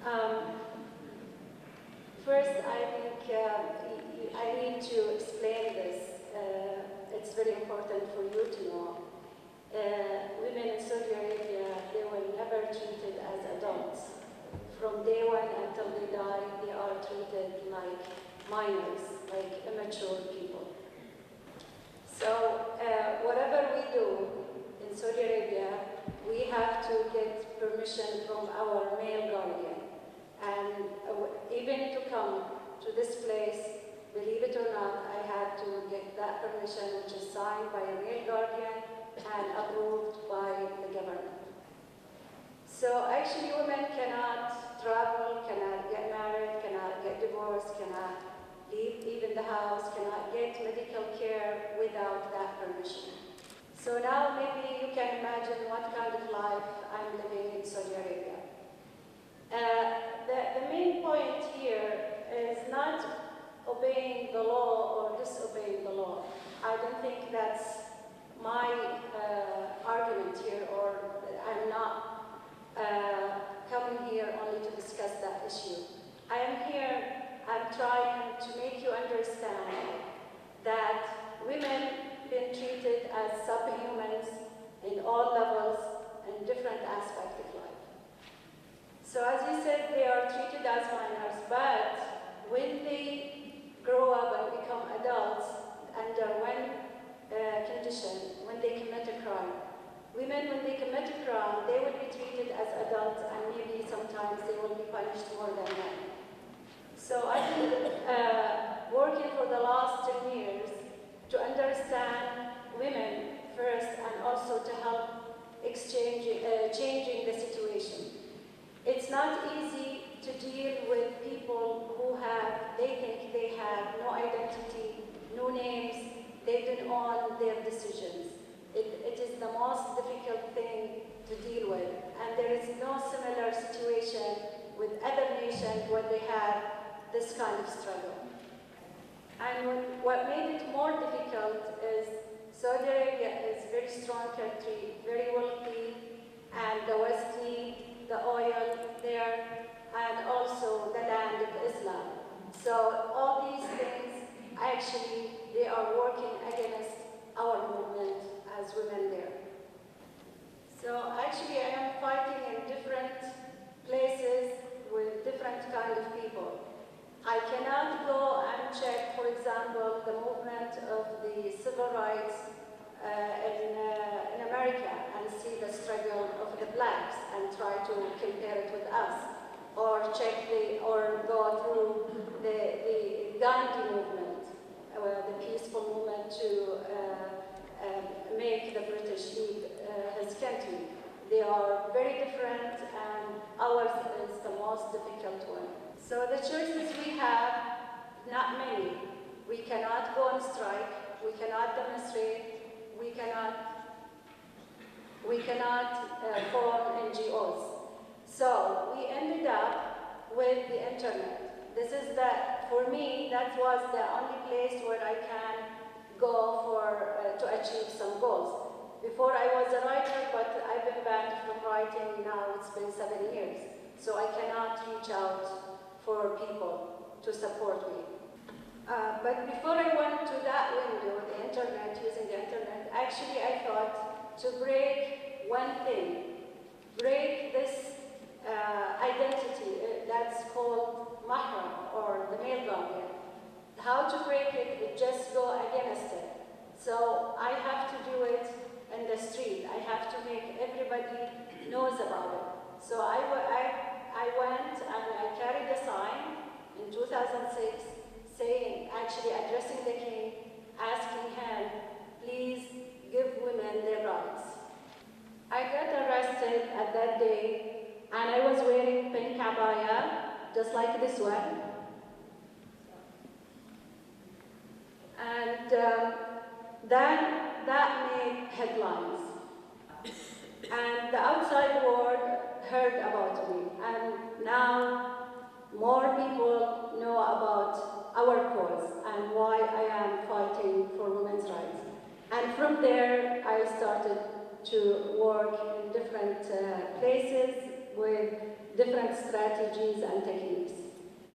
Um, First, I think I need to explain this. It's very important for you to know. Women in Saudi Arabia, they were never treated as adults. From day one until they die, they are treated like minors, like immature people. So whatever we do in Saudi Arabia, we have to get permission from our male guardian. And even to come to this place, believe it or not, I had to get that permission, which is signed by a male guardian and approved by the government. So actually women cannot travel, cannot get married, cannot get divorced, cannot leave even the house, cannot get medical care without that permission. So now maybe you can imagine what kind of life I'm living in Saudi Arabia. The main point here is not obeying the law or disobeying the law. I don't think that's my argument here, or I'm not coming here only to discuss that issue. I am here, I'm trying to make you understand that women been treated as subhumans in all levels and different aspects of life. So as you said, they are treated as minors, but when they grow up and become adults, under one condition, when they commit a crime. Women, when they commit a crime, they will be treated as adults, and maybe sometimes they will be punished more than men. So I've been working for the last 10 years to understand women first, and also to help changing the situation. It's not easy to deal with people who they think they have no identity, no names, they don't own their decisions. It is the most difficult thing to deal with, and there is no similar situation with other nations where they have this kind of struggle. And what made it more difficult is Saudi Arabia is a very strong country, very wealthy, and the West needs the oil there, and also the land of Islam. So all these things, actually, they are working against our movement as women there. So actually, I am fighting in different places with different kind of people. I cannot go and check, for example, the movement of the civil rights in America and see the struggle of the blacks and try to compare it with us, or or go through the Gandhi movement, the peaceful movement to make the British leave his country. They are very different, and ours is the most difficult one. So the choices we have, not many. We cannot go on strike, we cannot demonstrate, we cannot form NGOs. So we ended up with the internet. This is for me, that was the only place where I can go to achieve some goals. Before I was a writer, but I've been banned from writing now, it's been 7 years. So I cannot reach out for people to support me. But before I went to that window, the internet, using the internet, actually I thought to break one thing, break this identity that's called mahram, or the male guardian. How to break it is just go against it. So I have to do it in the street. I have to make everybody knows about it. So I went and I carried a sign in 2006 saying, actually addressing the king, asking him, please give women their rights. I got arrested at that day, and I was wearing pink abaya, just like this one. And that made headlines. And the outside world heard about me, and now more people know about our cause and why I am fighting for women's rights. And from there, I started to work in different places with different strategies and techniques.